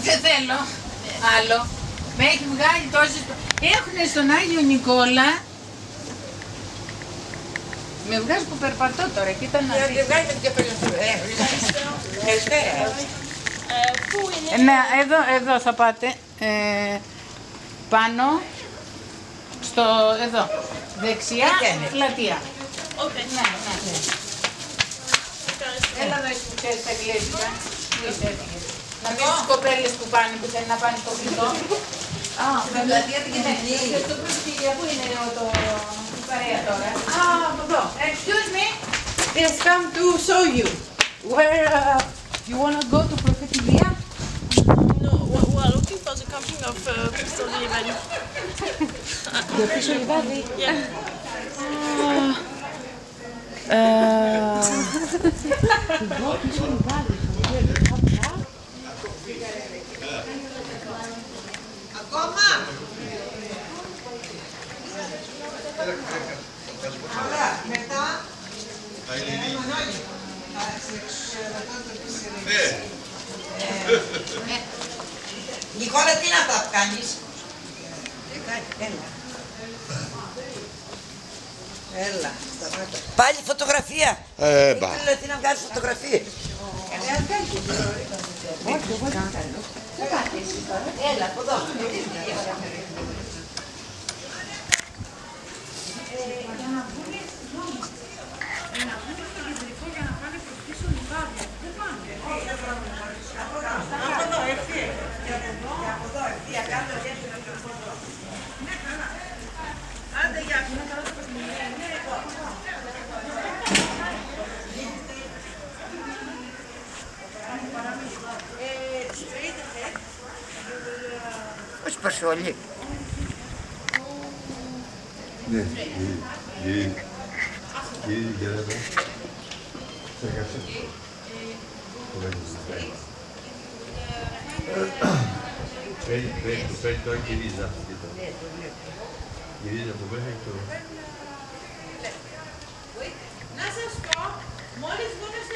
Δεν θέλω άλλο. Με έχει βγάλει τόσες... Έχουνε στον Άγιο Νικόλα. Με βγάζει που περπατώ τώρα, κοίτα να δεις. Δεν βγάζετε πιο Καλησπέρα. Πού είναι? Ναι, εδώ θα πάτε. Πάνω. Στο, εδώ. Δεξιά, πλατεία. Okay. Ναι. Έλα εδώ εσύ που ξέρεις τα εγγλέζικα. Πού είσαι, έφυγες. Να πεις τις κοπέλες που πάνε, που θέλουν να πάνε στο φυτό. Α, με πλατεία την κοινωνική. Και στο Πρεσβύγια, πού είναι η παρέα τώρα? Α, από εδώ. Excuse me. Yes, come to show you. Where you want to go to Profetilia? No, we are looking for the camping of Pistol Levani. The official Livadi? Yeah. Νικόλα, τι είναι αυτά που κάνεις? Έλα, σταμάτα. Πάλι φωτογραφία. Μπα. Ήθελα τι να βγάλεις φωτογραφίες. Έλα, από εδώ. Όχι πασόλι. Ναι, γυρίζει και εδώ. Σε κάτσε. Παίρνει τώρα και γυρίζει. Γυρίζει από μέσα και το... Να σας πω, μόλις βγούμε στο